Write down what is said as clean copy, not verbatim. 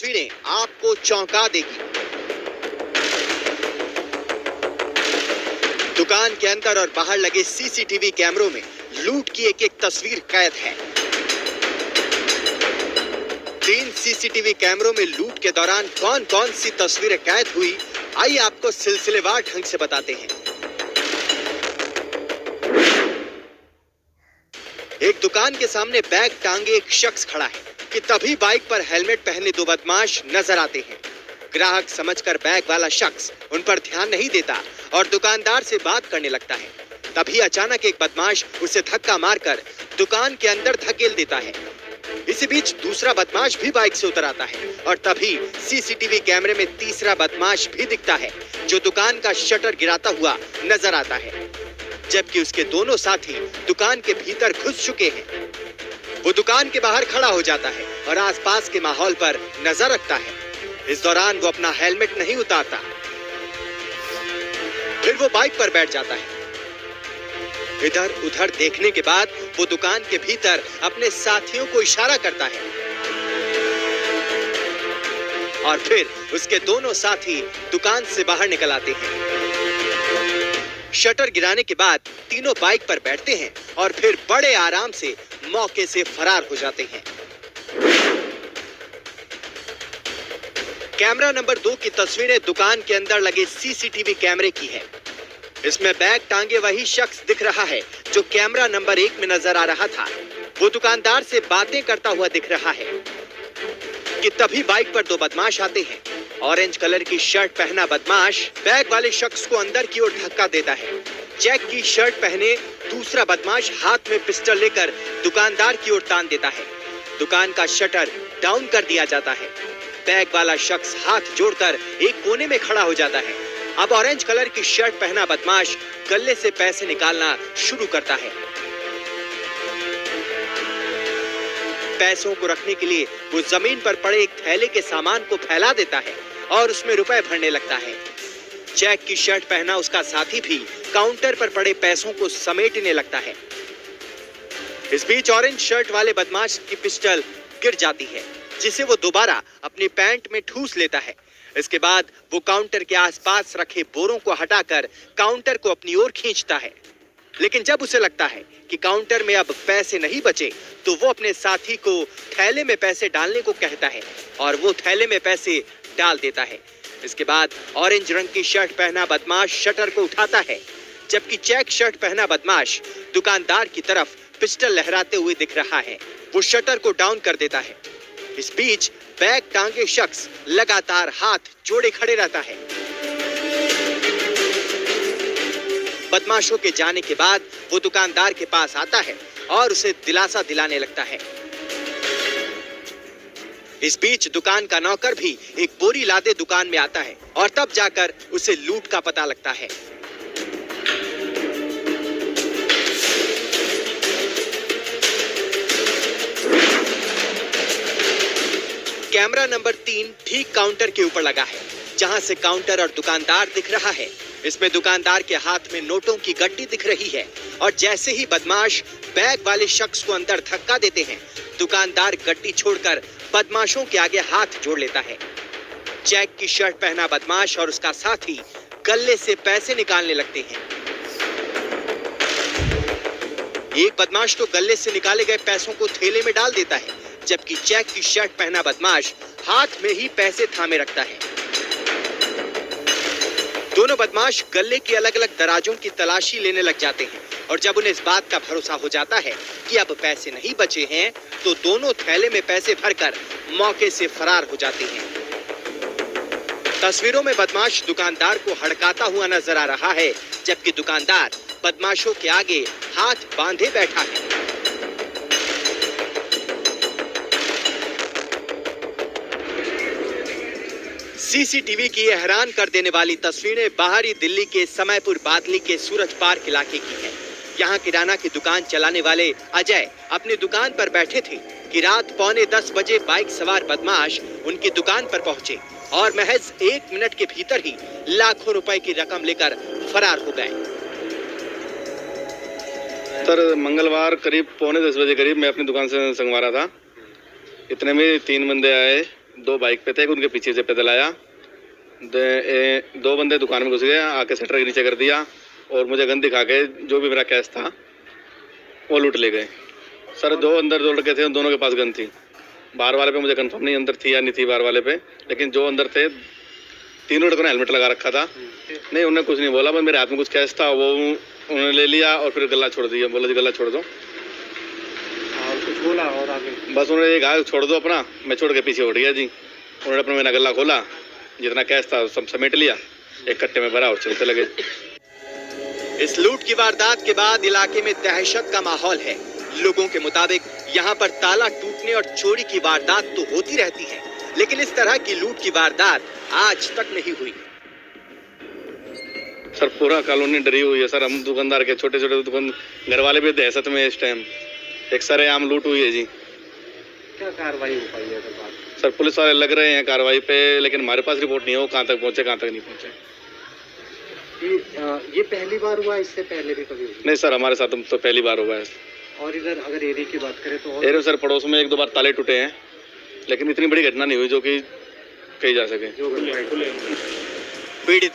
तस्वीरें आपको चौंका देगी। दुकान के अंदर और बाहर लगे सीसीटीवी कैमरों में लूट की एक तस्वीर कैद है। 3 सीसीटीवी कैमरों में लूट के दौरान कौन कौन सी तस्वीरें कैद हुई, आइए आपको सिलसिलेवार ढंग से बताते हैं। एक दुकान के सामने बैग टांगे एक शख्स खड़ा है कि तभी बाइक पर हेलमेट पहने 2 बदमाश नजर आते हैं। ग्राहक समझकर बैग वाला शख्स उन पर ध्यान नहीं देता और दुकानदार से बात करने लगता है। तभी अचानक एक बदमाश उसे धक्का मारकर दुकान के अंदर धकेल देता है। इसी बीच दूसरा बदमाश भी बाइक से उतर आता है और तभी सीसीटीवी कैमरे में तीसरा बदमाश भी दिखता है जो दुकान का शटर गिराता हुआ नजर आता है, जबकि उसके दोनों साथी दुकान के भीतर घुस चुके हैं। वो दुकान के बाहर खड़ा हो जाता है और आसपास के माहौल पर नजर रखता है। इस दौरान वो अपना हेलमेट नहीं उतारता, फिर वो बाइक पर बैठ जाता है। इधर उधर देखने के बाद वो दुकान के भीतर अपने साथियों को इशारा करता है और फिर उसके दोनों साथी दुकान से बाहर निकल आते हैं। शटर गिराने के बाद तीनों बाइक पर बैठते हैं और फिर बड़े आराम से मौके से फरार हो जाते हैं। कैमरा नंबर 2 की तस्वीरें दुकान के अंदर लगे सीसीटीवी कैमरे की है। इसमें बैग टांगे वही शख्स दिख रहा है जो कैमरा नंबर 1 में नजर आ रहा था। वो दुकानदार से बातें करता हुआ दिख रहा है कि तभी बाइक पर 2 बदमाश आते हैं। ऑरेंज कलर की शर्ट पहना बदमाश बैग वाले शख्स को अंदर की ओर धक्का देता है। चेक की शर्ट पहने दूसरा बदमाश हाथ में पिस्टल लेकर दुकानदार की ओर तान देता है। दुकान का शटर डाउन कर दिया जाता है। बैग वाला शख्स हाथ जोड़कर एक कोने में खड़ा हो जाता है। अब ऑरेंज कलर की शर्ट पहना बदमाश गले से पैसे निकालना शुरू करता है। पैसों को रखने के लिए वो जमीन पर पड़े एक थैले के सामान को फैला देता है और उसमें रुपए भरने लगता है। चेक की शर्ट पहना उसका साथी भी काउंटर पर पड़े पैसों को समेटने लगता है। इस बीच ऑरेंज शर्ट वाले बदमाश की पिस्टल गिर जाती है, जिसे वो दोबारा अपनी पैंट में ठूस लेता है। इसके बाद वो काउंटर के आसपास रखे बोरों को हटाकर काउंटर को अपनी ओर खींचता है। लेकिन जब उसे लगता है कि काउंटर में अब पैसे नहीं बचे, तो वो अपने साथी को थैले में पैसे डालने को कहता है और वो थैले में पैसे डाल देता है। इसके बाद ऑरेंज रंग की शर्ट पहना बदमाश शटर को उठाता है, जबकि चेक शर्ट पहना बदमाश दुकानदार की तरफ पिस्टल लहराते हुए दिख रहा है। वो शटर को डाउन कर देता है। इस बीच बैग टांगे शख्स लगातार हाथ जोड़े खड़े रहता है। बदमाशों के जाने के बाद वो दुकानदार के पास आता है और उसे दिलासा दिलाने लगता है। इस बीच दुकान का नौकर भी एक बोरी लादे दुकान में आता है और तब जाकर उसे लूट का पता लगता है। कैमरा नंबर 3 ठीक काउंटर के ऊपर लगा है, जहां से काउंटर और दुकानदार दिख रहा है। इसमें दुकानदार के हाथ में नोटों की गड्डी दिख रही है और जैसे ही बदमाश बैग वाले शख्स को अंदर धक्का देते हैं, दुकानदार गड्डी छोड़कर बदमाशों के आगे हाथ जोड़ लेता है। चेक की शर्ट पहना बदमाश और उसका साथी गले से पैसे निकालने लगते हैं। एक बदमाश तो गले से निकाले गए पैसों को थैले में डाल देता है, जबकि चेक की शर्ट पहना बदमाश हाथ में ही पैसे थामे रखता है। दोनों बदमाश गले की अलग अलग दराजों की तलाशी लेने लग जाते हैं और जब उन्हें इस बात का भरोसा हो जाता है कि अब पैसे नहीं बचे हैं, तो दोनों थैले में पैसे भरकर मौके से फरार हो जाते हैं। तस्वीरों में बदमाश दुकानदार को हड़काता हुआ नजर आ रहा है, जबकि दुकानदार बदमाशों के आगे हाथ बांधे बैठा है। सीसीटीवी की ये हैरान कर देने वाली तस्वीरें बाहरी दिल्ली के समयपुर बादली के सूरज पार्क इलाके की है। यहाँ किराना की दुकान चलाने वाले अजय अपनी दुकान पर बैठे थे कि रात 9:45 बजे बाइक सवार बदमाश उनकी दुकान पर पहुंचे और महज 1 मिनट के भीतर ही लाखों रुपए की रकम लेकर फरार हो गए। सर, मंगलवार करीब 9:45 बजे करीब मैं अपनी दुकान से संगवा रहा था। इतने में 3 बंदे आए, 2 बाइक पे थे, उनके पीछे से पैदल आया। 2 बंदे दुकान में घुस गए, आके शटर के नीचे कर दिया और मुझे गन दिखा के जो भी मेरा कैश था वो लूट ले गए। सर 2 अंदर 2 लड़के थे, उन दोनों के पास गन थी। बाहर वाले पे मुझे कंफर्म नहीं अंदर थी या नहीं थी बाहर वाले पे, लेकिन जो अंदर थे 3 लड़कों ने हेलमेट लगा रखा था। नहीं, उन्होंने कुछ नहीं बोला, बस मेरे हाथ में कुछ कैश था वो उन्होंने ले लिया और फिर गला छोड़ दिया। बोला जी गला छोड़ दो, और कुछ बोला और आगे? बस उन्होंने ये कहा छोड़ दो अपना। मैं छोड़ के पीछे उठ गया जी। उन्होंने अपना मेरा गला खोला, जितना कैश था सब समेट लिया, एक कट्टे में भरा और चलते लगे। इस लूट की वारदात के बाद इलाके में दहशत का माहौल है। लोगों के मुताबिक यहाँ पर ताला टूटने और चोरी की वारदात तो होती रहती है, लेकिन इस तरह की लूट की वारदात आज तक नहीं हुई। सर पूरा कॉलोनी डरी हुई है सर। हम दुकानदार के छोटे छोटे दुकान घर वाले भी दहशत में इस टाइम। एक सरेआम लूट हुई है जी। क्या कार्रवाई हो पाई है अगर बात? सर पुलिस वाले लग रहे हैं कार्रवाई पे, लेकिन हमारे पास रिपोर्ट नहीं है वो कहाँ तक पहुँचे कहाँ तक नहीं पहुँचे। ये पहली बार हुआ, इससे पहले भी कभी हुआ? नहीं सर, हमारे साथ तो पहली बार हुआ है। और इधर अगर एरिया की बात करें तो एरिया सर पड़ोस में 1-2 बार ताले टूटे हैं, लेकिन इतनी बड़ी घटना नहीं हुई जो कि कही जा सके। जो घटनाएं पीड़ित